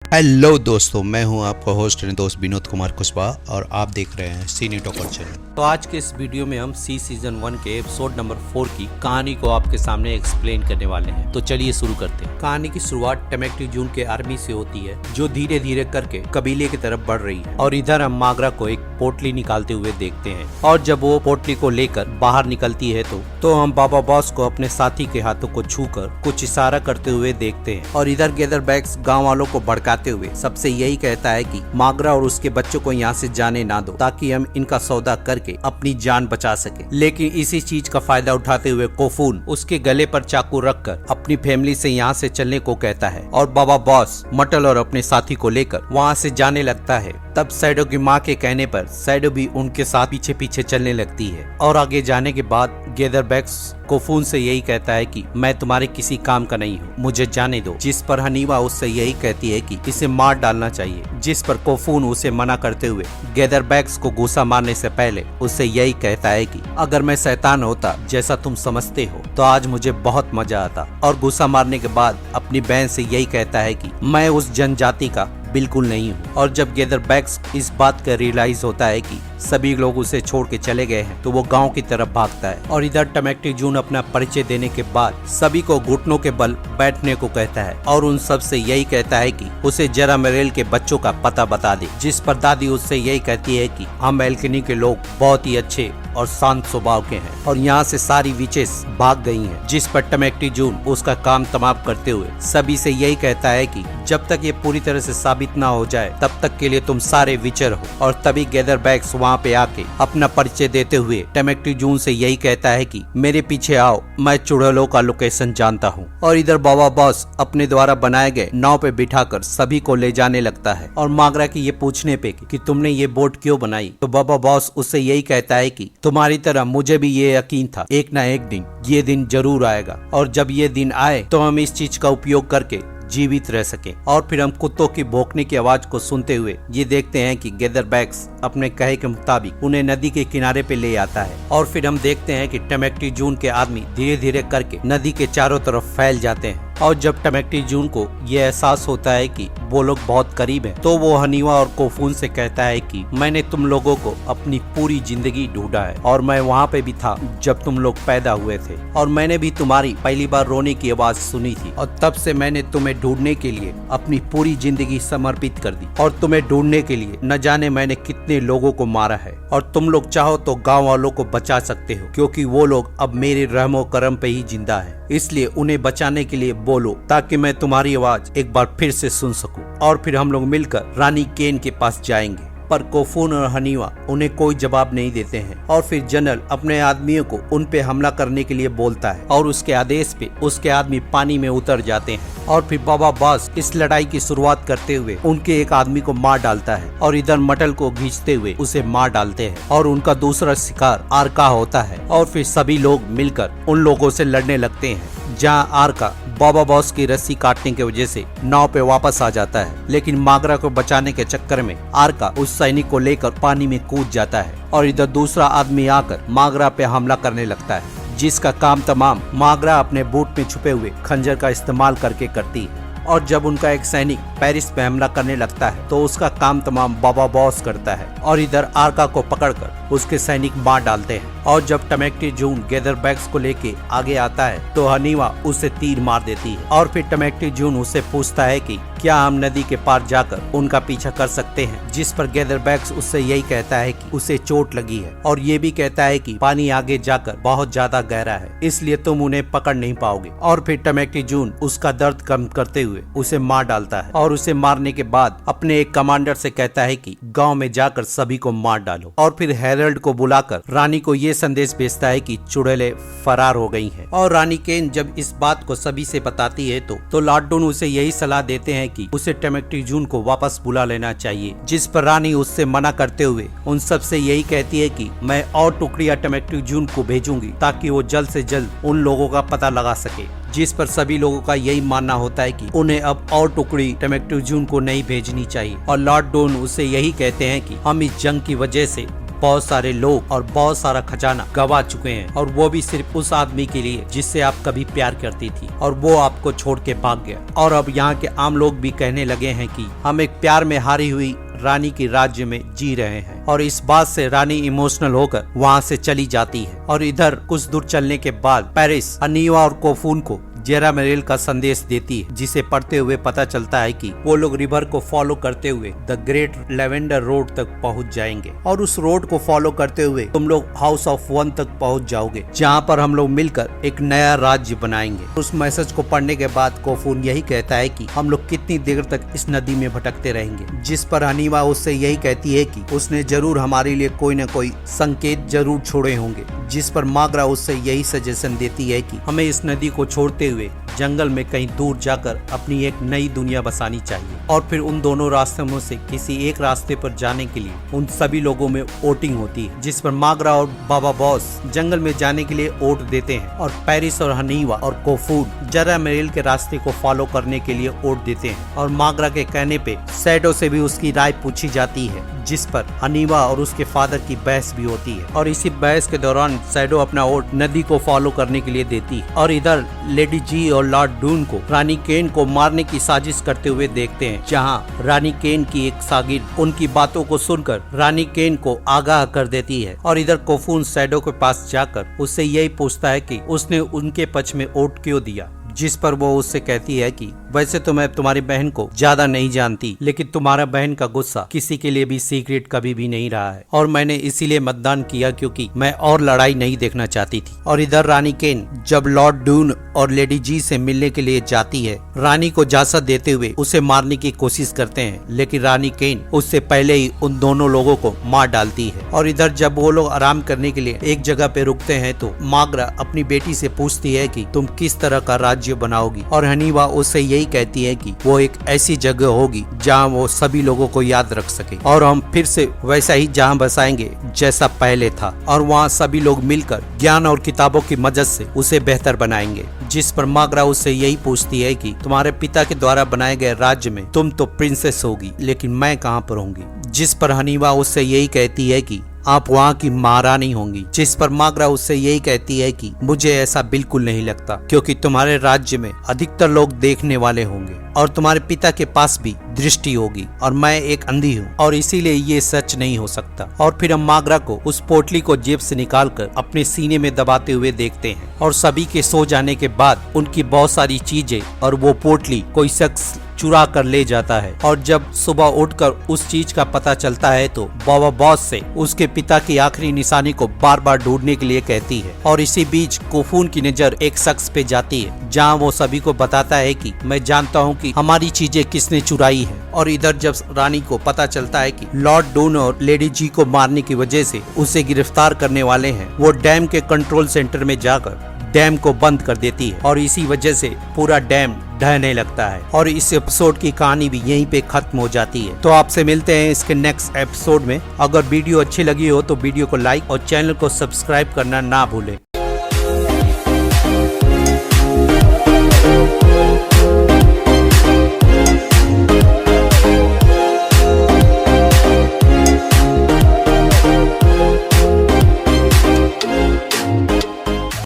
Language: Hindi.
हेलो दोस्तों, मैं हूं आपका होस्ट एंड दोस्त विनोद कुमार कुशवाहा और आप देख रहे हैं सीनी टॉकर चैनल। तो आज के इस वीडियो में हम सी सीजन 1 के एपिसोड नंबर 4 की कहानी को आपके सामने एक्सप्लेन करने वाले हैं। तो चलिए शुरू करते हैं। कहानी की शुरुआत टेमेक्टी जून के आर्मी से होती है, जो धीरे धीरे करके कबीले की तरफ बढ़ रही है। और इधर हम मागरा को एक पोटली निकालते हुए देखते हैं। और जब वो पोटली को लेकर बाहर निकलती है तो हम बाबा बॉस को अपने साथी के हाथों को छूकर कुछ इशारा करते हुए देखते हैं। और इधर गैदर बैग्स गाँव वालों को भड़काते हुए सबसे यही कहता है कि मागरा और उसके बच्चों को यहाँ से जाने ना दो, ताकि हम इनका सौदा करके अपनी जान बचा सके। लेकिन इसी चीज का फायदा उठाते हुए कोफून उसके गले पर चाकू रखकर अपनी फैमिली से यहाँ से चलने को कहता है। और बाबा बॉस मटल और अपने साथी को लेकर वहाँ से जाने लगता है। तब सैडो की माँ के कहने पर सैडो भी उनके साथ पीछे पीछे चलने लगती है। और आगे जाने के बाद गैदर बैग्स कोफून से यही कहता है कि मैं तुम्हारे किसी काम का नहीं हूँ, मुझे जाने दो। जिस पर हनीवा उससे यही कहती है कि इसे मार डालना चाहिए। जिस पर कोफून उसे मना करते हुए गैदर बैग्स को घूसा मारने से पहले उससे यही कहता है कि अगर मैं शैतान होता जैसा तुम समझते हो तो आज मुझे बहुत मजा आता। और घूसा मारने के बाद अपनी बहन से यही कहता है कि मैं उस जनजाति का बिल्कुल नहीं हूँ। और जब गैदर बैग्स इस बात का रियलाइज होता है कि सभी लोग उसे छोड़ के चले गए हैं तो वो गांव की तरफ भागता है। और इधर टेमेक्टी जून अपना परिचय देने के बाद सभी को घुटनों के बल बैठने को कहता है। और उन सब से यही कहता है कि उसे जरा मेरेल के बच्चों का पता बता दे। जिस पर दादी उससे यही कहती है कि हम एल्केनी के लोग बहुत ही अच्छे और शांत स्वभाव के हैं और यहाँ से सारी विचेस भाग गई हैं। जिस पर टेमेक्टी जून उसका काम तमाम करते हुए सभी से यही कहता है कि जब तक ये पूरी तरह से साबित ना हो जाए तब तक के लिए तुम सारे विचर हो। और तभी गैदर बैग्स वहाँ पे आके अपना परिचय देते हुए टेमेक्टी जून से यही कहता है कि मेरे पीछे आओ, मैं चुड़ैलों का लोकेशन जानता हूँ। और इधर बाबा बॉस अपने द्वारा बनाए गए नाव पे बिठाकर सभी को ले जाने लगता है। और मागरा की ये पूछने पे कि तुमने ये बोट क्यों बनाई तो बाबा बॉस उससे यही कहता है कि तुम्हारी तरह मुझे भी ये यकीन था एक ना एक दिन ये दिन जरूर आएगा। और जब ये दिन आए तो हम इस चीज का उपयोग करके जीवित रह सके। और फिर हम कुत्तों की भौंकने की आवाज को सुनते हुए ये देखते हैं कि गैदर बैग्स अपने कहे के मुताबिक उन्हें नदी के किनारे पे ले आता है। और फिर हम देखते हैं कि टेमेक्टी जून के आदमी धीरे धीरे करके नदी के चारों तरफ फैल जाते हैं। और जब टेमेक्टी जून को ये एहसास होता है कि वो लोग बहुत करीब हैं, तो वो हनीवा और कोफून से कहता है कि मैंने तुम लोगों को अपनी पूरी जिंदगी ढूंढा है और मैं वहाँ पे भी था जब तुम लोग पैदा हुए थे। और मैंने भी तुम्हारी पहली बार रोने की आवाज सुनी थी और तब से मैंने तुम्हें ढूंढने के लिए अपनी पूरी जिंदगी समर्पित कर दी। और तुम्हें ढूंढने के लिए न जाने मैंने कितने लोगों को मारा है। और तुम लोग चाहो तो गाँव वालों को बचा सकते हो, क्योंकि वो लोग अब मेरे रहमो करम पे ही जिंदा है। इसलिए उन्हें बचाने के लिए बोलो, ताकि मैं तुम्हारी आवाज एक बार फिर से सुन सकूं। और फिर हम लोग मिलकर रानी केन के पास जाएंगे। पर कोफून और हनीवा उन्हें कोई जवाब नहीं देते हैं। और फिर जनरल अपने आदमियों को उन पे हमला करने के लिए बोलता है और उसके आदेश पे उसके आदमी पानी में उतर जाते हैं। और फिर बाबा बॉस इस लड़ाई की शुरुआत करते हुए उनके एक आदमी को मार डालता है और इधर मटल को खींचते हुए उसे मार डालते हैं। और उनका दूसरा शिकार आर्का होता है। और फिर सभी लोग मिलकर उन लोगों से लड़ने लगते हैं, जहाँ आर्का बाबा बॉस की रस्सी काटने की वजह से नाव पे वापस आ जाता है। लेकिन मागरा को बचाने के चक्कर में आर्का उस सैनिक को लेकर पानी में कूद जाता है। और इधर दूसरा आदमी आकर मागरा पे हमला करने लगता है, जिसका काम तमाम मागरा अपने बूट में छुपे हुए खंजर का इस्तेमाल करके करती है। और जब उनका एक सैनिक पेरिस पे हमला करने लगता है तो उसका काम तमाम बाबा बॉस करता है। और इधर आर्का को पकड़कर उसके सैनिक मार डालते हैं। और जब टेमेक्टी जून गैदर बैग्स को लेके आगे आता है तो हनीवा उसे तीर मार देती है। और फिर टेमेक्टी जून उससे पूछता है कि क्या हम नदी के पार जाकर उनका पीछा कर सकते हैं। जिस पर गैदर बैग्स उससे यही कहता है कि उसे चोट लगी है और ये भी कहता है कि पानी आगे जाकर बहुत ज्यादा गहरा है, इसलिए तुम उन्हें पकड़ नहीं पाओगे। और फिर टेमेक्टी जून उसका दर्द कम करते हुए उसे मार डालता है। और उसे मारने के बाद अपने एक कमांडर से कहता है कि गांव में जाकर सभी को मार डालो। और फिर हेरल्ड को बुलाकर रानी को ये संदेश भेजता है कि चुड़ैलें फरार हो गई हैं। और रानी केन जब इस बात को सभी से बताती है तो लॉर्ड डून उसे यही सलाह देते हैं कि उसे टेमेक्टी जून को वापस बुला लेना चाहिए। जिस पर रानी उससे मना करते हुए उन सब से यही कहती है कि मैं और टुकड़ियां टेमेक्टी जून को भेजूंगी, ताकि वो जल्द से जल्द उन लोगों का पता लगा सके। जिस पर सभी लोगों का यही मानना होता है कि उन्हें अब और टुकड़ी टेमेक्टी जून को नहीं भेजनी चाहिए। और लॉर्ड डोन उसे यही कहते हैं कि हम इस जंग की वजह से बहुत सारे लोग और बहुत सारा खजाना गवा चुके हैं, और वो भी सिर्फ उस आदमी के लिए जिससे आप कभी प्यार करती थी, और वो आपको छोड़ के भाग गया। और अब यहाँ के आम लोग भी कहने लगे हैं कि हम एक प्यार में हारी हुई रानी के राज्य में जी रहे हैं, और इस बात से रानी इमोशनल होकर वहाँ से चली जाती है। और इधर कुछ दूर चलने के बाद पेरिस हनीवा और कोफून को जेरा मेरेल का संदेश देती है, जिसे पढ़ते हुए पता चलता है कि वो लोग रिवर को फॉलो करते हुए द ग्रेट लेवेंडर रोड तक पहुंच जाएंगे, और उस रोड को फॉलो करते हुए तुम लोग हाउस ऑफ वन तक पहुंच जाओगे, जहां पर हम लोग मिलकर एक नया राज्य बनाएंगे। उस मैसेज को पढ़ने के बाद कोफून यही कहता है कि हम लोग कितनी देर तक इस नदी में भटकते रहेंगे, जिस पर हनीवा उससे यही कहती है कि उसने जरूर हमारे लिए कोई न कोई संकेत जरूर छोड़े होंगे, जिस पर माग्रा उससे यही सजेशन देती है कि हमें इस नदी को छोड़ते हुए जंगल में कहीं दूर जाकर अपनी एक नई दुनिया बसानी चाहिए। और फिर उन दोनों रास्तों में से किसी एक रास्ते पर जाने के लिए उन सभी लोगों में वोटिंग होती है, जिस पर माग्रा और बाबा बॉस जंगल में जाने के लिए वोट देते हैं, और पेरिस और हनीवा और कोफून जेरा मेरेल के रास्ते को फॉलो करने के लिए वोट देते हैं। और माग्रा के कहने पे सैडो से भी उसकी राय पूछी जाती है, जिस पर हनीवा और उसके फादर की बहस भी होती है। और इसी बहस के दौरान सैडो अपना वोट नदी को फॉलो करने के लिए देती है। और इधर लेडी जी और लॉर्ड डून को रानी केन को मारने की साजिश करते हुए देखते हैं, जहां रानी केन की एक सागिर्द उनकी बातों को सुनकर रानी केन को आगाह कर देती है। और इधर कोफून सैडो के पास जाकर उससे यही पूछता है कि उसने उनके पक्ष में वोट क्यों दिया, जिस पर वो उससे कहती है कि वैसे तो मैं तुम्हारी बहन को ज्यादा नहीं जानती, लेकिन तुम्हारा बहन का गुस्सा किसी के लिए भी सीक्रेट कभी भी नहीं रहा है, और मैंने इसीलिए मतदान किया क्योंकि मैं और लड़ाई नहीं देखना चाहती थी। और इधर रानी केन जब लॉर्ड डून और लेडी जी से मिलने के लिए जाती है, रानी को जासा देते हुए उसे मारने की कोशिश करते हैं, लेकिन रानी केन उससे पहले ही उन दोनों लोगों को मार डालती है। और इधर जब वो लोग आराम करने के लिए एक जगह पे रुकते हैं, तो माग्रा अपनी बेटी से पूछती है कि तुम किस तरह का राज्य बनाओगी, और हनीवा उससे यही कहती है कि वो एक ऐसी जगह होगी जहाँ वो सभी लोगों को याद रख सके, और हम फिर से वैसा ही जहाँ बसाएंगे जैसा पहले था, और वहाँ सभी लोग मिलकर ज्ञान और किताबों की मदद से उसे बेहतर बनाएंगे। जिस पर माग्रा उससे यही पूछती है कि तुम्हारे पिता के द्वारा बनाए गए राज्य में तुम तो प्रिंसेस होगी, लेकिन मैं कहाँ पर होंगी, जिस पर हनीवा उससे यही कहती है कि आप वहाँ की महारानी होंगी, जिस पर माग्रा उससे यही कहती है कि मुझे ऐसा बिल्कुल नहीं लगता, क्योंकि तुम्हारे राज्य में अधिकतर लोग देखने वाले होंगे, और तुम्हारे पिता के पास भी दृष्टि होगी, और मैं एक अंधी हूँ, और इसीलिए ये सच नहीं हो सकता। और फिर हम माग्रा को उस पोटली को जेब से निकालकर अपने सीने में दबाते हुए देखते हैं, और सभी के सो जाने के बाद उनकी बहुत सारी चीजें और वो पोटली कोई शख्स चुरा कर ले जाता है। और जब सुबह उठकर उस चीज का पता चलता है, तो बाबा बॉस से उसके पिता की आखिरी निशानी को बार बार ढूंढने के लिए कहती है। और इसी बीच कोफून की नजर एक शख्स पे जाती है, जहां वो सभी को बताता है कि मैं जानता हूं कि हमारी चीजें किसने चुराई है। और इधर जब रानी को पता चलता है कि लॉर्ड डून और लेडी जी को मारने की वजह से उसे गिरफ्तार करने वाले हैं, वो डैम के कंट्रोल सेंटर में जाकर डैम को बंद कर देती है, और इसी वजह से पूरा डैम ढहने लगता है। और इस एपिसोड की कहानी भी यहीं पे खत्म हो जाती है। तो आपसे मिलते हैं इसके नेक्स्ट एपिसोड में। अगर वीडियो अच्छी लगी हो तो वीडियो को लाइक और चैनल को सब्सक्राइब करना ना भूलें।